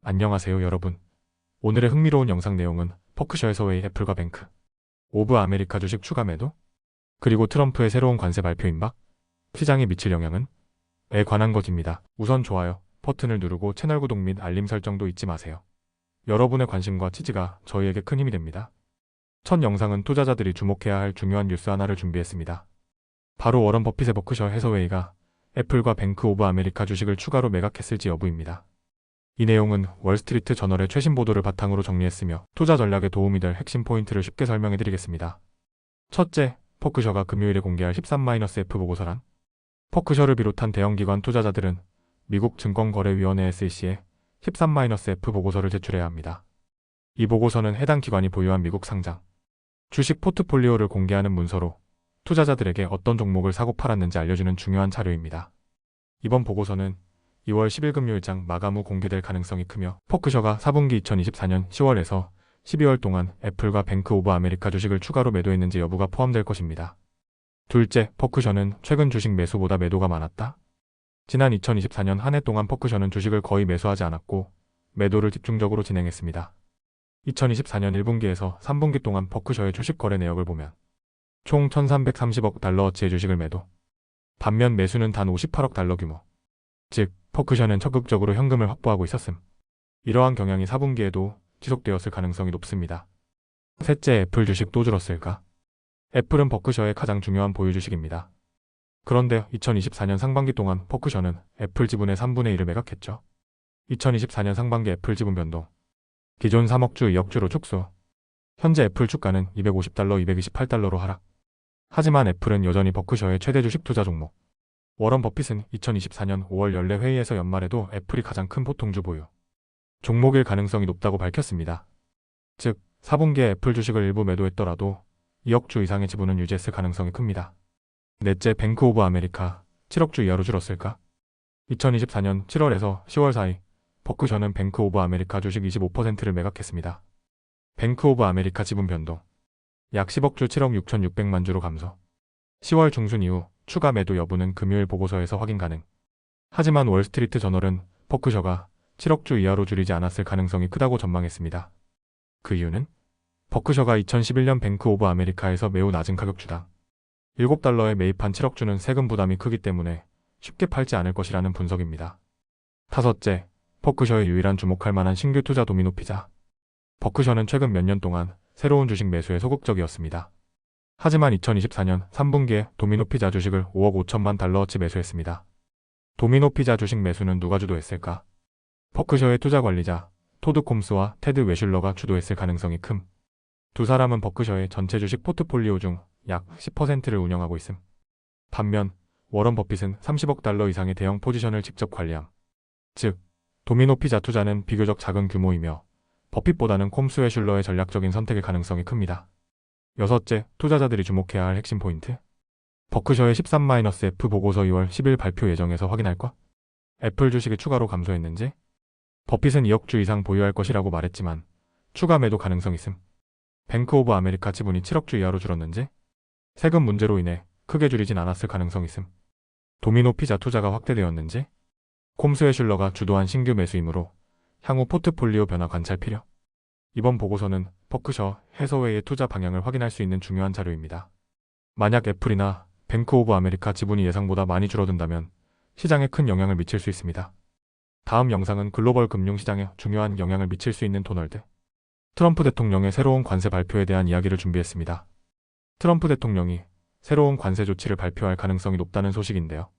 안녕하세요 여러분. 오늘의 흥미로운 영상 내용은 버크셔에서웨이 애플과 뱅크 오브 아메리카 주식 추가 매도, 그리고 트럼프의 새로운 관세 발표 임박, 시장에 미칠 영향은? 에 관한 것입니다. 우선 좋아요 버튼을 누르고 채널 구독 및 알림 설정도 잊지 마세요. 여러분의 관심과 지지가 저희에게 큰 힘이 됩니다. 첫 영상은 투자자들이 주목해야 할 중요한 뉴스 하나를 준비했습니다. 바로 워런 버핏의 버크셔 해서웨이가 애플과 뱅크 오브 아메리카 주식을 추가로 매각했을지 여부입니다. 이 내용은 월스트리트 저널의 최신 보도를 바탕으로 정리했으며 투자 전략에 도움이 될 핵심 포인트를 쉽게 설명해드리겠습니다. 첫째, 버크셔가 금요일에 공개할 13-F 보고서란? 버크셔를 비롯한 대형기관 투자자들은 미국 증권거래위원회 SEC에 13-F 보고서를 제출해야 합니다. 이 보고서는 해당 기관이 보유한 미국 상장 주식 포트폴리오를 공개하는 문서로 투자자들에게 어떤 종목을 사고 팔았는지 알려주는 중요한 자료입니다. 이번 보고서는 2월 10일 금요일장 마감 후 공개될 가능성이 크며 버크셔가 4분기 2024년 10월에서 12월 동안 애플과 뱅크 오브 아메리카 주식을 추가로 매도했는지 여부가 포함될 것입니다. 둘째, 버크셔는 최근 주식 매수보다 매도가 많았다. 지난 2024년 한 해 동안 버크셔는 주식을 거의 매수하지 않았고 매도를 집중적으로 진행했습니다. 2024년 1분기에서 3분기 동안 버크셔의 주식 거래 내역을 보면 총 1330억 달러어치의 주식을 매도, 반면 매수는 단 58억 달러 규모, 즉 버크셔는 적극적으로 현금을 확보하고 있었음. 이러한 경향이 4분기에도 지속되었을 가능성이 높습니다. 셋째, 애플 주식 또 줄었을까? 애플은 버크셔의 가장 중요한 보유 주식입니다. 그런데 2024년 상반기 동안 버크셔는 애플 지분의 3분의 1을 매각했죠. 2024년 상반기 애플 지분 변동, 기존 3억 주 2억 주로 축소, 현재 애플 주가는 250달러, 228달러로 하락. 하지만 애플은 여전히 버크셔의 최대 주식 투자 종목. 워런 버핏은 2024년 5월 연례 회의에서 연말에도 애플이 가장 큰 보통주 보유 종목일 가능성이 높다고 밝혔습니다. 즉, 4분기에 애플 주식을 일부 매도했더라도 2억 주 이상의 지분은 유지했을 가능성이 큽니다. 넷째, 뱅크 오브 아메리카 7억 주 이하로 줄었을까? 2024년 7월에서 10월 사이 버크셔는 뱅크 오브 아메리카 주식 25%를 매각했습니다. 뱅크 오브 아메리카 지분 변동 약 10억 주 7억 6,600만 주로 감소. 10월 중순 이후 추가 매도 여부는 금요일 보고서에서 확인 가능. 하지만 월스트리트 저널은 버크셔가 7억 주 이하로 줄이지 않았을 가능성이 크다고 전망했습니다. 그 이유는 버크셔가 2011년 뱅크 오브 아메리카에서 매우 낮은 가격주당 7달러에 매입한 7억 주는 세금 부담이 크기 때문에 쉽게 팔지 않을 것이라는 분석입니다. 다섯째, 버크셔의 유일한 주목할 만한 신규 투자 도미노 피자. 버크셔는 최근 몇 년 동안 새로운 주식 매수에 소극적이었습니다. 하지만 2024년 3분기에 도미노 피자 주식을 5억 5천만 달러어치 매수했습니다. 도미노 피자 주식 매수는 누가 주도했을까? 버크셔의 투자 관리자 토드 콤스와 테드 웨슐러가 주도했을 가능성이 큼. 두 사람은 버크셔의 전체 주식 포트폴리오 중 약 10%를 운영하고 있음. 반면 워런 버핏은 30억 달러 이상의 대형 포지션을 직접 관리함. 즉, 도미노 피자 투자는 비교적 작은 규모이며 버핏보다는 콤스 웨슐러의 전략적인 선택일 가능성이 큽니다. 여섯째, 투자자들이 주목해야 할 핵심 포인트. 버크셔의 13-F 보고서 2월 10일 발표 예정에서 확인할 것. 애플 주식이 추가로 감소했는지. 버핏은 2억 주 이상 보유할 것이라고 말했지만 추가 매도 가능성 있음. 뱅크 오브 아메리카 지분이 7억 주 이하로 줄었는지. 세금 문제로 인해 크게 줄이진 않았을 가능성 있음. 도미노 피자 투자가 확대되었는지. 콤스 웨슐러가 주도한 신규 매수이므로 향후 포트폴리오 변화 관찰 필요. 이번 보고서는 버크셔 해서웨이의 투자 방향을 확인할 수 있는 중요한 자료입니다. 만약 애플이나 뱅크 오브 아메리카 지분이 예상보다 많이 줄어든다면 시장에 큰 영향을 미칠 수 있습니다. 다음 영상은 글로벌 금융시장에 중요한 영향을 미칠 수 있는 도널드 트럼프 대통령의 새로운 관세 발표에 대한 이야기를 준비했습니다. 트럼프 대통령이 새로운 관세 조치를 발표할 가능성이 높다는 소식인데요.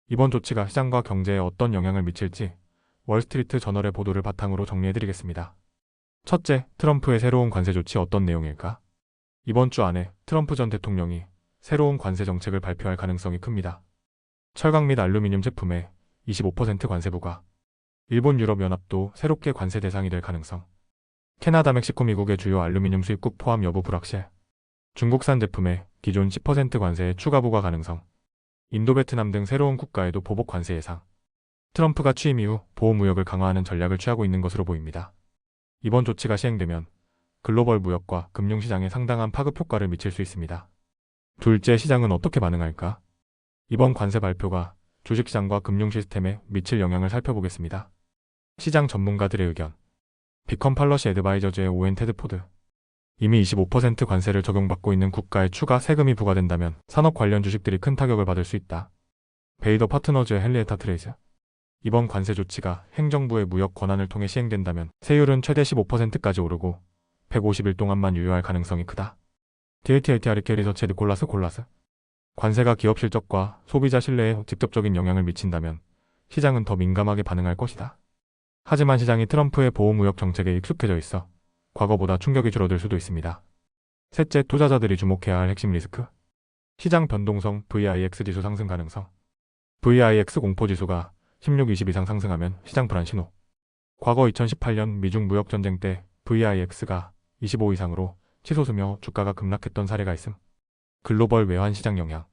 이번 조치가 시장과 경제에 어떤 영향을 미칠지 월스트리트 저널의 보도를 바탕으로 정리해드리겠습니다. 첫째, 트럼프의 새로운 관세 조치 어떤 내용일까? 이번 주 안에 트럼프 전 대통령이 새로운 관세 정책을 발표할 가능성이 큽니다. 철강 및 알루미늄 제품에 25% 관세 부과, 일본 유럽연합도 새롭게 관세 대상이 될 가능성, 캐나다, 멕시코, 미국의 주요 알루미늄 수입국 포함 여부 불확실, 중국산 제품에 기존 10% 관세의 추가 부과 가능성, 인도, 베트남 등 새로운 국가에도 보복 관세 예상. 트럼프가 취임 이후 보호무역을 강화하는 전략을 취하고 있는 것으로 보입니다. 이번 조치가 시행되면 글로벌 무역과 금융시장에 상당한 파급 효과를 미칠 수 있습니다. 둘째, 시장은 어떻게 반응할까? 이번 관세 발표가 주식시장과 금융 시스템에 미칠 영향을 살펴보겠습니다. 시장 전문가들의 의견. 비컨 팔러시 애드바이저즈의 오웬 테드포드. 이미 25% 관세를 적용받고 있는 국가에 추가 세금이 부과된다면 산업 관련 주식들이 큰 타격을 받을 수 있다. 베이더 파트너즈의 헨리에타 트레이즈. 이번 관세 조치가 행정부의 무역 권한을 통해 시행된다면 세율은 최대 15%까지 오르고 150일 동안만 유효할 가능성이 크다. DLT 리서치 콜라스. 관세가 기업 실적과 소비자 신뢰에 직접적인 영향을 미친다면 시장은 더 민감하게 반응할 것이다. 하지만 시장이 트럼프의 보호무역 정책에 익숙해져 있어 과거보다 충격이 줄어들 수도 있습니다. 셋째, 투자자들이 주목해야 할 핵심 리스크. 시장 변동성 VIX 지수 상승 가능성. VIX 공포지수가 16, 20 이상 상승하면 시장 불안 신호. 과거 2018년 미중 무역전쟁 때 VIX가 25 이상으로 치솟으며 주가가 급락했던 사례가 있음. 글로벌 외환 시장 영향.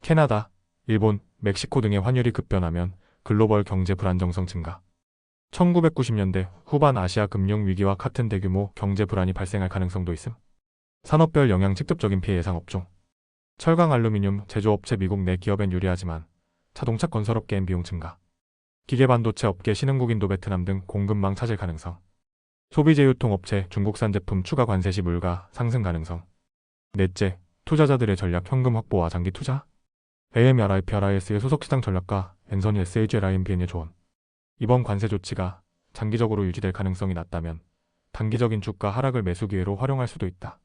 캐나다, 일본, 멕시코 등의 환율이 급변하면 글로벌 경제 불안정성 증가. 1990년대 후반 아시아 금융 위기와 같은 대규모 경제 불안이 발생할 가능성도 있음. 산업별 영향 직접적인 피해 예상 업종. 철강 알루미늄 제조업체 미국 내 기업엔 유리하지만 자동차 건설업계엔 비용 증가. 기계반도체 업계 신흥국 인도 베트남 등 공급망 차질 가능성. 소비재유통업체 중국산 제품 추가 관세 시 물가 상승 가능성. 넷째, 투자자들의 전략 현금 확보와 장기 투자. AMRIPRIS의 소속 시장 전략가 앤서니 SHLIMBN의 조언. 이번 관세 조치가 장기적으로 유지될 가능성이 낮다면 단기적인 주가 하락을 매수 기회로 활용할 수도 있다.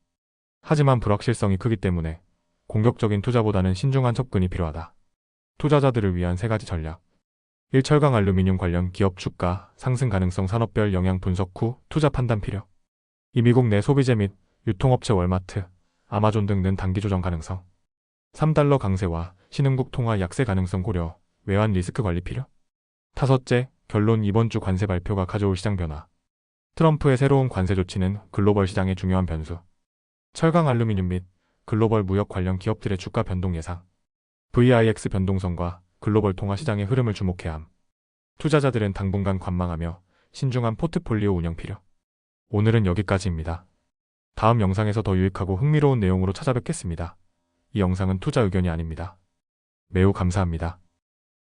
하지만 불확실성이 크기 때문에 공격적인 투자보다는 신중한 접근이 필요하다. 투자자들을 위한 세 가지 전략. 1. 철강 알루미늄 관련 기업 주가 상승 가능성 산업별 영향 분석 후 투자 판단 필요. 2. 미국 내 소비재 및 유통업체 월마트, 아마존 등은 단기 조정 가능성. 3. 달러 강세와 신흥국 통화 약세 가능성 고려, 외환 리스크 관리 필요. 다섯째, 결론 이번 주 관세 발표가 가져올 시장 변화. 트럼프의 새로운 관세 조치는 글로벌 시장의 중요한 변수. 철강 알루미늄 및 글로벌 무역 관련 기업들의 주가 변동 예상. VIX 변동성과 글로벌 통화 시장의 흐름을 주목해야 함. 투자자들은 당분간 관망하며 신중한 포트폴리오 운영 필요. 오늘은 여기까지입니다. 다음 영상에서 더 유익하고 흥미로운 내용으로 찾아뵙겠습니다. 이 영상은 투자 의견이 아닙니다. 매우 감사합니다.